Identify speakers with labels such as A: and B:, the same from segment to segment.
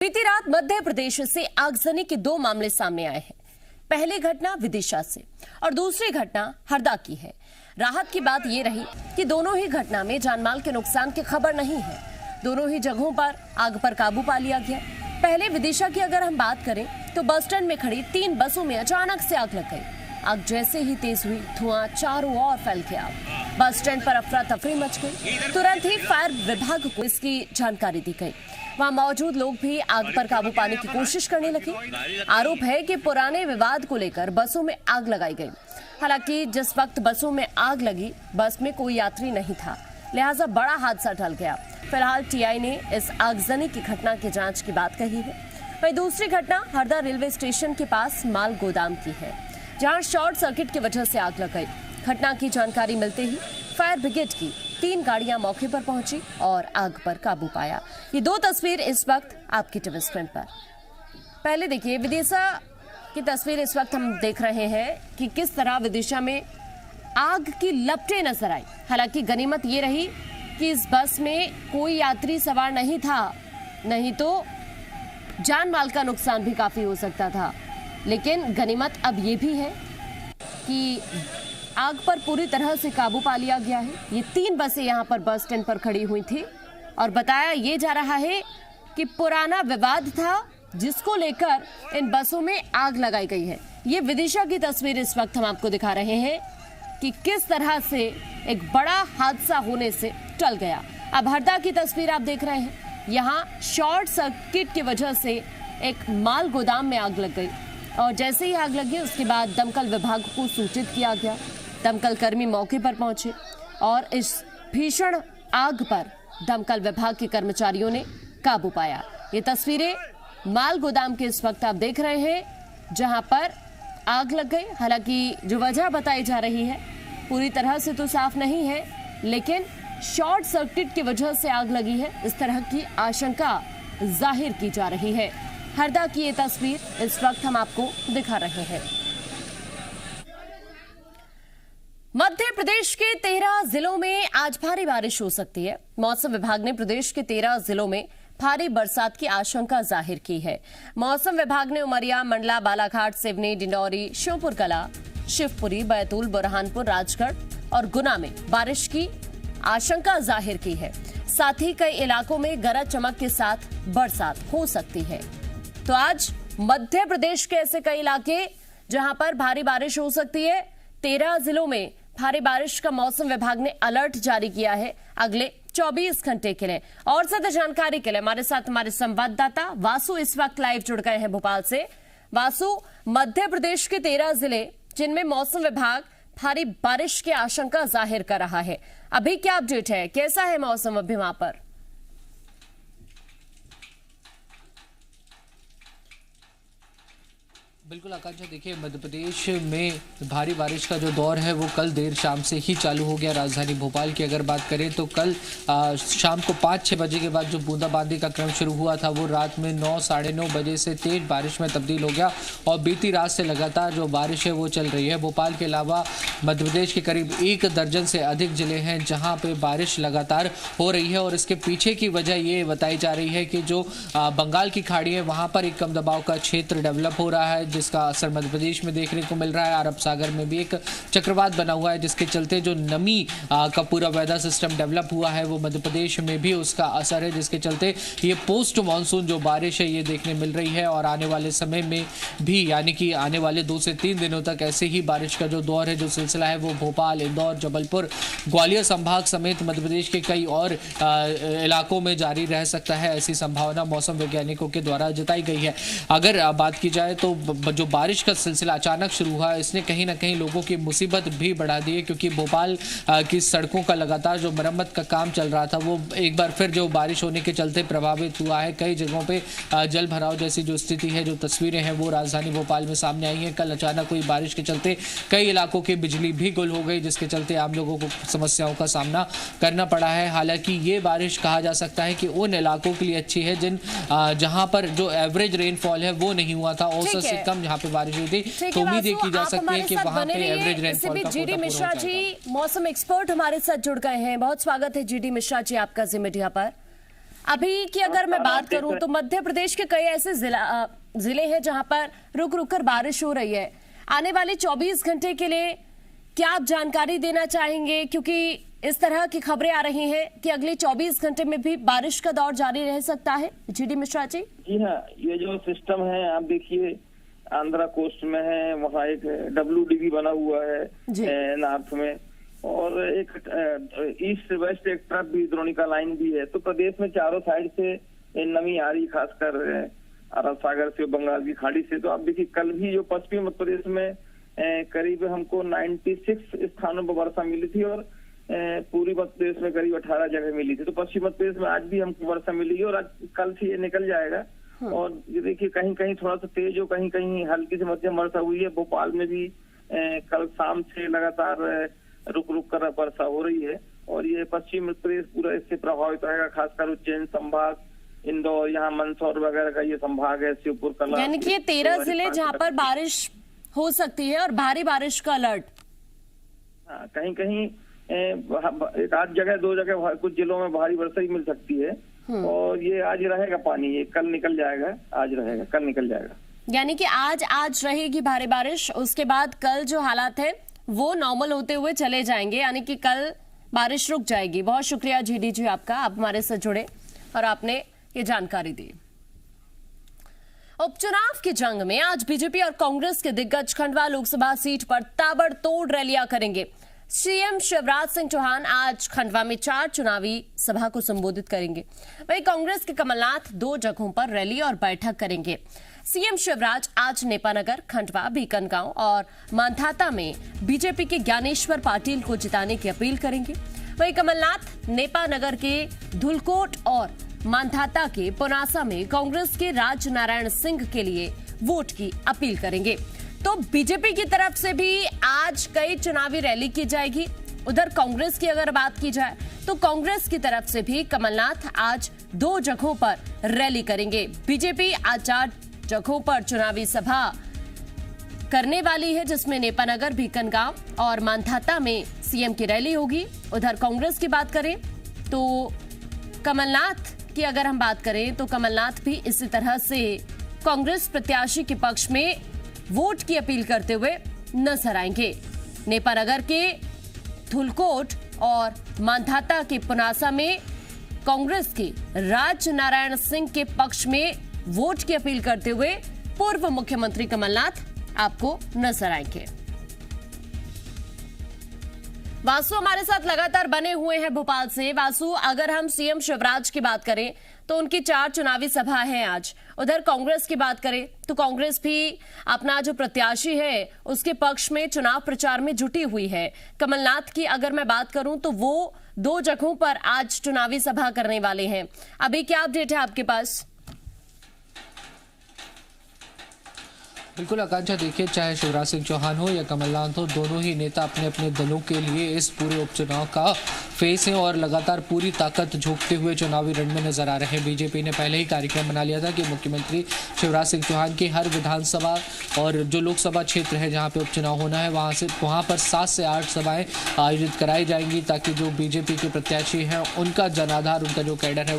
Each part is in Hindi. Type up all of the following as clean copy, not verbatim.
A: बीती रात मध्य प्रदेश से आगजनी के दो मामले सामने आए हैं। पहली घटना विदिशा से और दूसरी घटना हरदा की है। राहत की बात यह रही कि दोनों ही घटना में जानमाल के नुकसान की खबर नहीं है। दोनों ही जगहों पर आग पर काबू पा लिया गया। पहले विदिशा की अगर हम बात करें तो बस स्टैंड में खड़ी 3 बसों में अचानक से आग लग गई। आग जैसे ही तेज हुई, धुआं चारों ओर फैल गया। बस स्टैंड पर अफरा तफरी मच गई। तुरंत ही फायर विभाग को इसकी जानकारी दी गई। वहां मौजूद लोग भी आग पर काबू पाने की कोशिश करने लगे। आरोप है कि पुराने विवाद को लेकर बसों में आग लगाई गई। हालांकि जिस वक्त बसों में आग लगी, बस में कोई यात्री नहीं था, लिहाजा बड़ा हादसा टल गया। फिलहाल टीआई ने इस आगजनी की घटना की जांच की बात कही है। वहीं दूसरी घटना हरदा रेलवे स्टेशन के पास माल गोदाम की है, जहां शॉर्ट सर्किट की वजह से आग लग गई। घटना की जानकारी मिलते ही फायर ब्रिगेड की 3 गाड़ियां मौके पर पहुंची और आग पर काबू पाया। ये 2 तस्वीर इस वक्त आपकी टीवी स्क्रीन पर। पहले देखिए विदिशा की तस्वीर इस वक्त हम देख रहे हैं कि किस तरह विदिशा में आग की लपटें नजर आई। हालांकि गनीमत ये रही कि इस बस में कोई यात्री सवार नहीं था, नहीं तो जान माल का नुकसान भी काफी हो सकता था। लेकिन गनीमत अब ये भी है कि आग पर पूरी तरह से काबू पा लिया गया है। ये 3 बसें यहाँ पर बस स्टैंड पर खड़ी हुई थी और बताया ये जा रहा है कि पुराना विवाद था जिसको लेकर इन बसों में आग लगाई गई है। ये विदिशा की तस्वीर इस वक्त हम आपको दिखा रहे हैं कि किस तरह से एक बड़ा हादसा होने से टल गया। अब हरदा की तस्वीर आप देख रहे हैं। यहाँ शॉर्ट सर्किट की वजह से एक माल गोदाम में आग लग गई और जैसे ही आग लगी उसके बाद दमकल विभाग को सूचित किया गया। दमकल कर्मी मौके पर पहुंचे और इस भीषण आग पर दमकल विभाग के कर्मचारियों ने काबू पाया। ये तस्वीरें माल गोदाम के इस वक्त आप देख रहे हैं जहां पर आग लग गई। हालांकि जो वजह बताई जा रही है पूरी तरह से तो साफ नहीं है, लेकिन शॉर्ट सर्किट की वजह से आग लगी है, इस तरह की आशंका जाहिर की जा रही है। हरदा की ये तस्वीर इस वक्त हम आपको दिखा रहे हैं। मध्य प्रदेश के 13 जिलों में आज भारी बारिश हो सकती है। मौसम विभाग ने प्रदेश के 13 जिलों में भारी बरसात की आशंका जाहिर की है। मौसम विभाग ने उमरिया, मंडला, बालाघाट, सिवनी, डिंडौरी, श्योपुर कला, शिवपुरी, बैतूल, बुरहानपुर, राजगढ़ और गुना में बारिश की आशंका जाहिर की है। साथ ही कई इलाकों में गरज चमक के साथ बरसात हो सकती है। तो आज मध्य प्रदेश के ऐसे कई इलाके जहां पर भारी बारिश हो सकती है। 13 जिलों में भारी बारिश का मौसम विभाग ने अलर्ट जारी किया है अगले 24 घंटे के लिए। और ज्यादा जानकारी के लिए हमारे साथ हमारे संवाददाता वासु इस वक्त लाइव जुड़ गए हैं भोपाल से। वासु, मध्य प्रदेश के 13 जिले जिनमें मौसम विभाग भारी बारिश की आशंका जाहिर कर रहा है, अभी क्या अपडेट है, कैसा है मौसम अभी वहां पर?
B: बिल्कुल आकांक्षा, देखिए मध्य प्रदेश में भारी बारिश का जो दौर है वो कल देर शाम से ही चालू हो गया। राजधानी भोपाल की अगर बात करें तो कल शाम को 5-6 बजे के बाद जो बूंदाबांदी का क्रम शुरू हुआ था वो रात में 9, साढ़े 9 बजे से तेज बारिश में तब्दील हो गया और बीती रात से लगातार जो बारिश है वो चल रही है। भोपाल के अलावा मध्य प्रदेश के करीब 1 दर्जन से अधिक जिले हैं जहाँ पर बारिश लगातार हो रही है और इसके पीछे की वजह ये बताई जा रही है कि जो बंगाल की खाड़ी है वहाँ पर एक कम दबाव का क्षेत्र डेवलप हो रहा है, जिसका असर मध्य प्रदेश में देखने को मिल रहा है। अरब सागर में भी एक चक्रवात बना हुआ है जिसके चलते जो नमी का पूरा वेदर सिस्टम डेवलप हुआ है वो मध्य प्रदेश में भी उसका असर है, जिसके चलते ये पोस्ट मानसून जो बारिश है ये देखने मिल रही है। और आने वाले समय में भी यानी कि आने वाले 2 से 3 दिनों तक ऐसे ही बारिश का जो दौर है, जो सिलसिला है वो भोपाल, इंदौर, जबलपुर, ग्वालियर संभाग समेत मध्य प्रदेश के कई और इलाकों में जारी रह सकता है। ऐसी संभावना मौसम वैज्ञानिकों के द्वारा जताई गई है। अगर बात की जाए तो जो बारिश का सिलसिला अचानक शुरू हुआ इसने कहीं ना कहीं लोगों की मुसीबत भी बढ़ा दी है, क्योंकि भोपाल की सड़कों का लगातार जो मरम्मत का काम चल रहा था वो एक बार फिर जो बारिश होने के चलते प्रभावित हुआ है। कई जगहों पे जल भराव जैसी जो स्थिति है, जो तस्वीरें हैं वो राजधानी भोपाल में सामने आई हैं। कल अचानक हुई बारिश के चलते कई इलाकों की बिजली भी गुल हो गई, जिसके चलते आम लोगों को समस्याओं का सामना करना पड़ा है। हालांकि ये बारिश कहा जा सकता है कि उन इलाकों के लिए अच्छी है जहां पर जो एवरेज रेनफॉल है वो नहीं हुआ था, औसत से कम जहां पे बारिश हुई थी। तो उम्मीद की जा सकती है कि वहां पे एवरेज रेनफॉल का
A: जीडी मिश्रा जी, मौसम एक्सपर्ट हमारे साथ जुड़ गए हैं। बहुत स्वागत है जीडी मिश्रा जी आपका जी मीडिया पर। अभी की अगर मैं बात करूं तो मध्य प्रदेश के कई ऐसे जिले हैं जहां पर रुक रुक कर बारिश हो रही है। आने वाले 24 घंटे के लिए क्या आप जानकारी देना चाहेंगे, क्योंकि इस तरह की खबरें आ रही हैं कि अगले 24 घंटे में भी बारिश का दौर जारी रह सकता है। जीडी मिश्रा जी।
C: जी हाँ, ये जो सिस्टम है आप देखिए आंध्रा कोस्ट में है, वहाँ एक WDV बना हुआ है नॉर्थ में, और एक ईस्ट वेस्ट एक ट्रफ भी द्रोणिका लाइन भी है। तो प्रदेश में चारों साइड से नमी आ रही, खासकर अरब सागर से, बंगाल की खाड़ी से। तो आप देखिए कल भी जो पश्चिमी मध्य प्रदेश में करीब हमको 96 स्थानों पर वर्षा मिली थी, और पूर्वी मध्य प्रदेश में करीब 18 जगह मिली थी। तो पश्चिम मध्य प्रदेश में आज भी हमको वर्षा मिली और आज कल से ये निकल जाएगा। और ये देखिए कहीं कहीं थोड़ा सा तेज और कहीं कहीं हल्की से मध्यम वर्षा हुई है। भोपाल में भी कल शाम से लगातार रुक रुक कर वर्षा हो रही है, और ये पश्चिम मध्य प्रदेश पूरा इससे प्रभावित रहेगा। खासकर उज्जैन संभाग, इंदौर, यहाँ मंदसौर वगैरह का ये संभाग है, शिवपुर, कला,
A: यानी कि ये 13 जिले जहाँ पर बारिश हो सकती है और भारी बारिश का अलर्ट।
C: हाँ, कहीं कहीं एक आध जगह 2 जगह कुछ जिलों में भारी वर्षा ही मिल सकती है। और ये आज रहेगा पानी, ये कल निकल जाएगा, आज रहेगा, कल निकल जाएगा।
A: यानी कि आज रहेगी भारी बारिश, उसके बाद कल जो हालात है वो नॉर्मल होते हुए चले जाएंगे, यानी कि कल बारिश रुक जाएगी। बहुत शुक्रिया जीडी जी आपका, आप हमारे साथ जुड़े और आपने ये जानकारी दी। उपचुनाव की जंग में आज बीजेपी और कांग्रेस के दिग्गज खंडवा लोकसभा सीट पर ताबड़तोड़ रैलियां करेंगे। सीएम शिवराज सिंह चौहान आज खंडवा में 4 चुनावी सभा को संबोधित करेंगे। वहीं कांग्रेस के कमलनाथ 2 जगहों पर रैली और बैठक करेंगे। सीएम शिवराज आज नेपानगर, खंडवा, बीकनगांव और मांधाता में बीजेपी के ज्ञानेश्वर पाटिल को जिताने की अपील करेंगे। वहीं कमलनाथ नेपानगर के धुलकोट और मांधाता के पुनासा में कांग्रेस के राज नारायण सिंह के लिए वोट की अपील करेंगे। तो बीजेपी की तरफ से भी आज कई चुनावी रैली की जाएगी। उधर कांग्रेस की अगर बात की जाए तो कांग्रेस की तरफ से भी कमलनाथ आज 2 जगहों पर रैली करेंगे। बीजेपी आज 4 जगहों पर चुनावी सभा करने वाली है, जिसमें नेपानगर, बीकनगांव और मांधाता में सीएम की रैली होगी। उधर कांग्रेस की बात करें तो कमलनाथ की अगर हम बात करें तो कमलनाथ भी इसी तरह से कांग्रेस प्रत्याशी के पक्ष में वोट की अपील करते हुए नजर आएंगे। नेपानगर के धुलकोट और मांधाता के पुनासा में कांग्रेस के राज नारायण सिंह के पक्ष में वोट की अपील करते हुए पूर्व मुख्यमंत्री कमलनाथ आपको नजर आएंगे। वासु हमारे साथ लगातार बने हुए हैं भोपाल से। वासु, अगर हम सीएम शिवराज की बात करें तो उनकी 4 चुनावी सभा है आज। उधर कांग्रेस की बात करें तो कांग्रेस भी अपना जो प्रत्याशी है उसके पक्ष में चुनाव प्रचार में जुटी हुई है। कमलनाथ की अगर मैं बात करूं तो वो 2 जगहों पर आज चुनावी सभा करने वाले हैं। अभी क्या अपडेट है आपके पास?
B: बिल्कुल आकांक्षा, देखिए चाहे शिवराज सिंह चौहान हो या कमलनाथ हो, दोनों ही नेता अपने अपने दलों के लिए इस पूरे उपचुनाव का फेस हैं और लगातार पूरी ताकत झोंकते हुए चुनावी रण में नजर आ रहे हैं। बीजेपी ने पहले ही कार्यक्रम बना लिया था कि मुख्यमंत्री शिवराज सिंह चौहान की हर विधानसभा और जो लोकसभा क्षेत्र है जहां पे उपचुनाव होना है वहां पर 7 से 8 सभाएं आयोजित कराई जाएंगी, ताकि जो बीजेपी के प्रत्याशी हैं उनका जनाधार, उनका जो कैडर है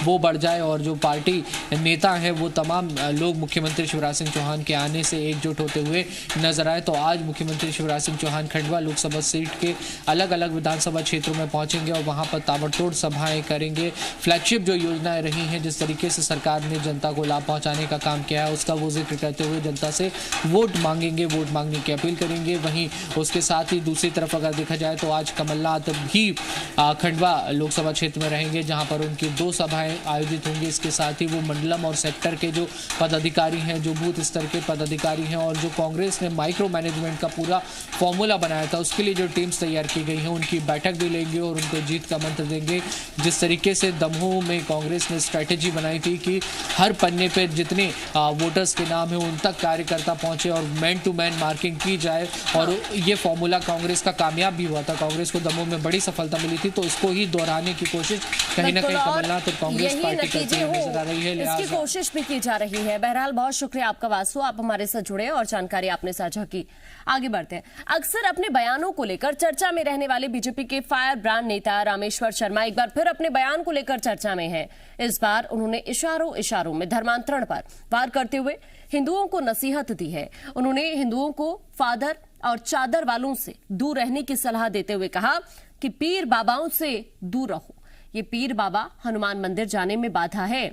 B: वो बढ़ जाए और जो पार्टी नेता हैं वो तमाम लोग मुख्यमंत्री शिवराज सिंह चौहान के आने से एकजुट होते हुए नजर आए। तो आज मुख्यमंत्री शिवराज सिंह चौहान खंडवा लोकसभा सीट के अलग अलग विधानसभा क्षेत्रों में पहुंचेंगे और वहां पर ताबड़तोड़ सभाएं करेंगे। फ्लैगशिप जो योजनाएं रही हैं, जिस तरीके से सरकार ने जनता को लाभ पहुंचाने का काम किया है, उसका वो जिक्र करते हुए जनता से वोट मांगेंगे, वोट मांगने की अपील करेंगे। वहीं उसके साथ ही दूसरी तरफ अगर देखा जाए तो आज कमलनाथ भी खंडवा लोकसभा क्षेत्र में रहेंगे, जहां पर उनकी 2 सभाएं आयोजित होंगी। इसके साथ ही वो मंडलम और सेक्टर के जो पदाधिकारी हैं, जो बूथ स्तर के पदाधिकारी हैं और जो कांग्रेस ने माइक्रो मैनेजमेंट का पूरा फॉर्मूला बनाया था उसके लिए जो टीम्स तैयार की गई हैं उनकी बैठक भी लेंगे और उनको जीत का मंत्र देंगे। जिस तरीके से दमोह में कांग्रेस ने स्ट्रैटेजी बनाई थी कि हर पन्ने पे जितने वोटर्स के नाम है उन तक कार्यकर्ता पहुंचे और मैन टू मैन मार्किंग की जाए, और ये फॉर्मूला कांग्रेस का कामयाब भी हुआ था। कांग्रेस को दमोह में बड़ी सफलता मिली थी, तो इसको ही दोहराने की कोशिश कहीं ना कहीं कमलनाथ और कांग्रेस पार्टी करती हुई नजर आ रही है।
A: इसकी कोशिश भी की जा रही है। बहरहाल बहुत शुक्रिया आपका वासु, आप हमारे साथ जुड़े और जानकारी आपने साझा की। आगे बढ़ते हैं। अक्सर अपने बयानों को लेकर चर्चा में रहने वाले बीजेपी के फायर ब्रांड किसान नेता रामेश्वर शर्मा एक बार फिर अपने बयान को लेकर चर्चा में हैं। इस बार उन्होंने इशारों में धर्मांतरण पर वार करते हुए हिंदुओं को नसीहत दी है। उन्होंने हिंदुओं को फादर और चादर वालों से दूर रहने की सलाह देते हुए कहा कि पीर बाबाओं से दूर रहो, ये पीर बाबा हनुमान मंदिर जाने में बाधा है।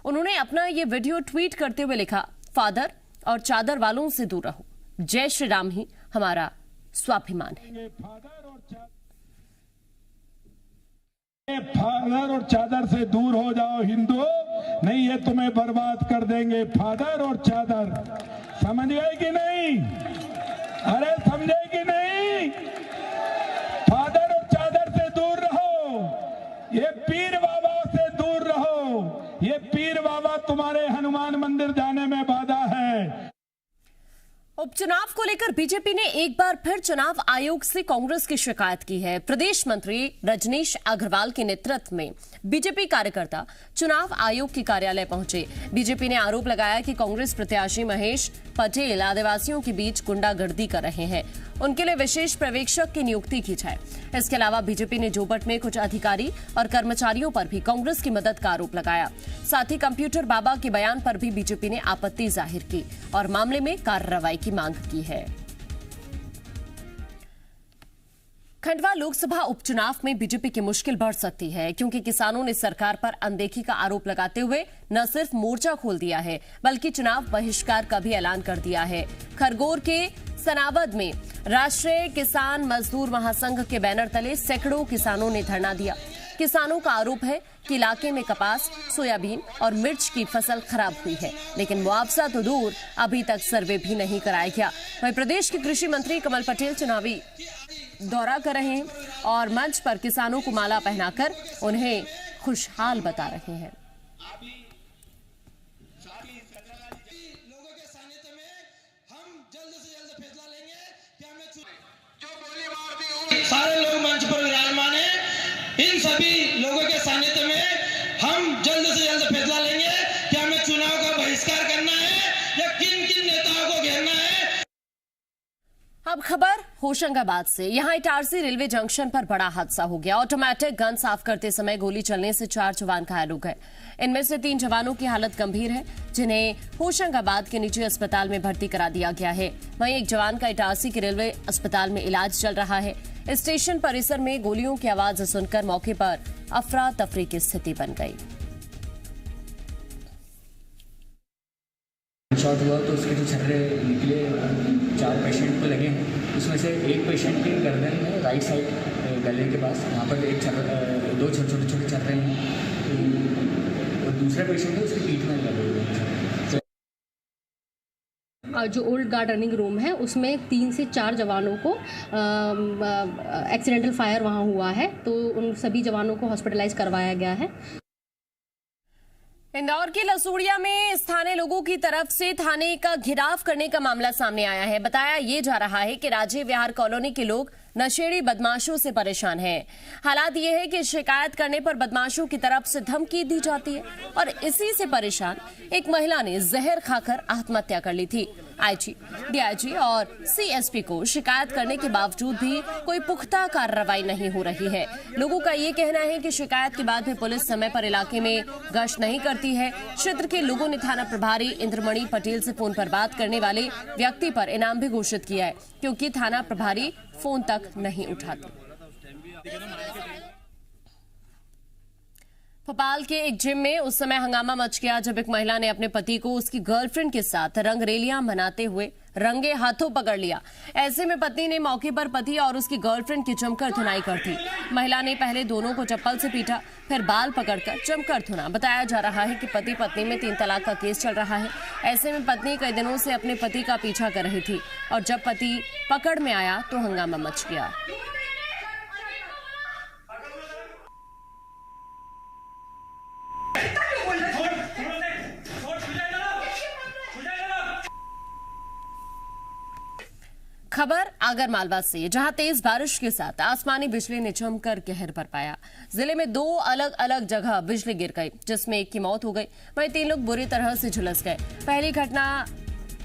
A: उन्होंने अपना ये वीडियो ट्वीट करते हुए लिखा, फादर और चादर वालों से दूर रहो, जय श्री राम ही हमारा स्वाभिमान है।
D: फादर और चादर से दूर हो जाओ हिंदू, नहीं ये तुम्हें बर्बाद कर देंगे। फादर और चादर, समझ गए कि नहीं? अरे समझे कि नहीं? फादर और चादर से दूर रहो, ये पीर बाबा से दूर रहो, ये पीर बाबा तुम्हारे हनुमान मंदिर जाने में बाधा है।
A: उपचुनाव को लेकर बीजेपी ने एक बार फिर चुनाव आयोग से कांग्रेस की शिकायत की है। प्रदेश मंत्री रजनीश अग्रवाल के नेतृत्व में बीजेपी कार्यकर्ता चुनाव आयोग के कार्यालय पहुंचे। बीजेपी ने आरोप लगाया कि कांग्रेस प्रत्याशी महेश पटेल आदिवासियों के बीच गुंडागर्दी कर रहे हैं, उनके लिए विशेष पर्यवेक्षक की नियुक्ति की जाए। इसके अलावा बीजेपी ने जोबट में कुछ अधिकारी और कर्मचारियों पर भी कांग्रेस की मदद का आरोप लगाया। साथ ही कंप्यूटर बाबा के बयान पर भी बीजेपी ने आपत्ति जाहिर की और मामले में कार्रवाई की मांग की है। खंडवा लोकसभा उपचुनाव में बीजेपी की मुश्किल बढ़ सकती है, क्योंकि किसानों ने सरकार पर अनदेखी का आरोप लगाते हुए न सिर्फ मोर्चा खोल दिया है, बल्कि चुनाव बहिष्कार का भी ऐलान कर दिया है। खरगोन के सनावद में राष्ट्रीय किसान मजदूर महासंघ के बैनर तले सैकड़ों किसानों ने धरना दिया। किसानों का आरोप है कि इलाके में कपास, सोयाबीन और मिर्च की फसल खराब हुई है, लेकिन मुआवजा तो दूर, अभी तक सर्वे भी नहीं कराया गया। वहीं प्रदेश के कृषि मंत्री कमल पटेल चुनावी दौरा कर रहे हैं और मंच पर किसानों को माला पहनाकर उन्हें खुशहाल बता रहे हैं।
E: सारे लोग मंच पर विराजमान हैं। इन सभी लोगों के सानिध्य में हम जल्द से जल्द फैसला लेंगे कि हमें चुनाव का बहिष्कार करना है या किन किन नेताओं को घेरना है।
A: अब खबर होशंगाबाद से। यहां इटारसी रेलवे जंक्शन पर बड़ा हादसा हो गया। ऑटोमेटिक गन साफ करते समय गोली चलने से 4 जवान घायल हो गए। इनमें से 3 जवानों की हालत गंभीर है, जिन्हें होशंगाबाद के निजी अस्पताल में भर्ती करा दिया गया है। वहीं एक जवान का इटारसी के रेलवे अस्पताल में इलाज चल रहा है। स्टेशन परिसर में गोलियों की आवाज सुनकर मौके पर अफरा तफरी की स्थिति बन गई।
F: शॉट हुआ तो उसके जो छर्रे निकले, 4 पेशेंट को लगे हैं। उसमें से एक पेशेंट के गर्दन में राइट साइड गले के पास वहाँ पर 2 छोटे छोटे छर्रे हैं और दूसरा पेशेंट है उसकी पीठ में लगे हुए हैं।
G: जो ओल्ड गार्ड रनिंग रूम है उसमें 3 से 4 जवानों को एक्सीडेंटल फायर वहाँ हुआ है, तो उन सभी जवानों को हॉस्पिटलाइज करवाया गया है।
A: इंदौर के लसूड़िया में स्थानीय लोगों की तरफ से थाने का घेराव करने का मामला सामने आया है। बताया ये जा रहा है कि राजीव विहार कॉलोनी के लोग नशेड़ी बदमाशों से परेशान हैं। हालात ये है कि शिकायत करने पर बदमाशों की तरफ से धमकी दी जाती है और इसी से परेशान एक महिला ने जहर खाकर आत्महत्या कर ली थी। आईजी, डीआईजी और सीएसपी को शिकायत करने के बावजूद भी कोई पुख्ता कार्रवाई नहीं हो रही है। लोगों का ये कहना है कि शिकायत के बाद भी पुलिस समय पर इलाके में गश्त नहीं करती है। क्षेत्र के लोगों ने थाना प्रभारी इंद्रमणि पटेल से फोन पर बात करने वाले व्यक्ति पर इनाम भी घोषित किया है, क्योंकि थाना प्रभारी फोन तक नहीं उठाते। भोपाल के एक जिम में उस समय हंगामा मच गया जब एक महिला ने अपने पति को उसकी गर्लफ्रेंड के साथ रंगरेलियां मनाते हुए रंगे हाथों पकड़ लिया। ऐसे में पत्नी ने मौके पर पति और उसकी गर्लफ्रेंड की जमकर धुनाई कर दी। महिला ने पहले दोनों को चप्पल से पीटा, फिर बाल पकड़कर जमकर धुना। बताया जा रहा है कि पति पत्नी में 3 तलाक का केस चल रहा है। ऐसे में पत्नी कई दिनों से अपने पति का पीछा कर रही थी और जब पति पकड़ में आया तो हंगामा मच गया। खबर आगर मालवा से, जहां तेज बारिश के साथ आसमानी बिजली ने जमकर कहर बरपाया। जिले में 2 अलग अलग जगह बिजली गिर गई, जिसमें एक की मौत हो गई, वहीं 3 लोग बुरी तरह से झुलस गए। पहली घटना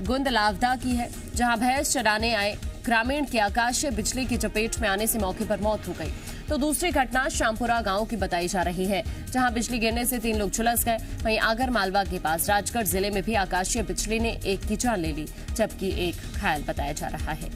A: गुंदलावदा की है, जहां भैंस चराने आए ग्रामीण की आकाशीय बिजली की चपेट में आने से मौके पर मौत हो गई। तो दूसरी घटना श्यामपुरा गांव की बताई जा रही है, जहां बिजली गिरने से 3 लोग झुलस गए। वहीं आगर मालवा के पास राजगढ़ जिले में भी आकाशीय बिजली ने एक की जान ले ली, जबकि एक घायल बताया जा रहा है।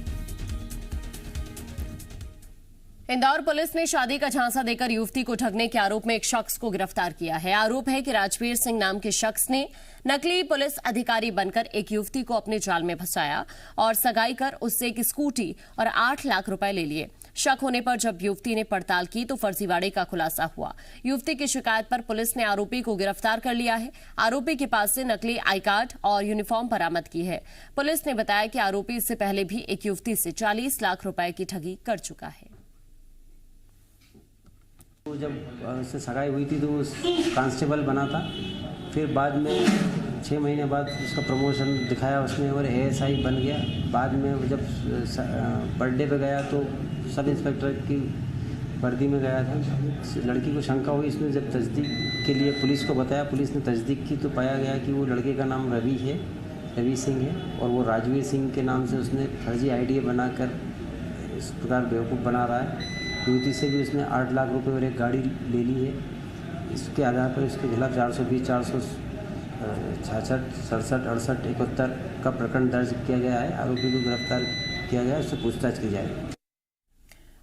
A: इंदौर पुलिस ने शादी का झांसा देकर युवती को ठगने के आरोप में एक शख्स को गिरफ्तार किया है। आरोप है कि राजवीर सिंह नाम के शख्स ने नकली पुलिस अधिकारी बनकर एक युवती को अपने जाल में फंसाया और सगाई कर उससे एक स्कूटी और 8 लाख रुपए ले लिए। शक होने पर जब युवती ने पड़ताल की तो फर्जीवाड़े का खुलासा हुआ। युवती की शिकायत पर पुलिस ने आरोपी को गिरफ्तार कर लिया है। आरोपी के पास से नकली आई कार्ड और यूनिफॉर्म बरामद की है। पुलिस ने बताया कि आरोपी इससे पहले भी एक युवती से 40 लाख रुपए की ठगी कर चुका है।
H: जब उससे सगाई हुई थी तो वो कांस्टेबल बना था, फिर बाद में 6 महीने बाद उसका प्रमोशन दिखाया उसने और ASI बन गया। बाद में जब बर्थडे पे गया तो सब इंस्पेक्टर की वर्दी में गया था। लड़की को शंका हुई, इसने जब तस्दीक के लिए पुलिस को बताया, पुलिस ने तस्दीक की तो पाया गया कि वो लड़के का नाम रवि सिंह है और वो राजवीर सिंह के नाम से उसने फर्जी आईडी बनाकर इस प्रकार बेवकूफ़ बना रहा है। युवती से भी उसने 8 लाख रुपए और एक गाड़ी ले ली है। इसके आधार पर उसके खिलाफ 420, 466, 67, 68, 71 का प्रकरण दर्ज किया गया है। आरोपी को गिरफ्तार किया गया है, उससे पूछताछ की जाएगी।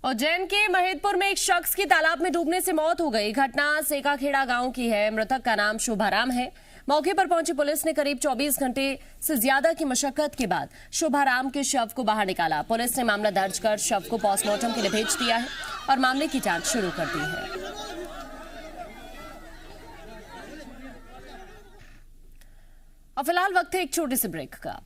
A: उज्जैन के महिदपुर में एक शख्स की तालाब में डूबने से मौत हो गई। घटना सेकाखेड़ा गांव की है। मृतक का नाम शुभाराम है। मौके पर पहुंची पुलिस ने करीब 24 घंटे से ज्यादा की मशक्कत के बाद शुभाराम के शव को बाहर निकाला। पुलिस ने मामला दर्ज कर शव को पोस्टमार्टम के लिए भेज दिया है और मामले की जांच शुरू कर दी है। और फिलहाल वक्त है एक छोटे से ब्रेक का।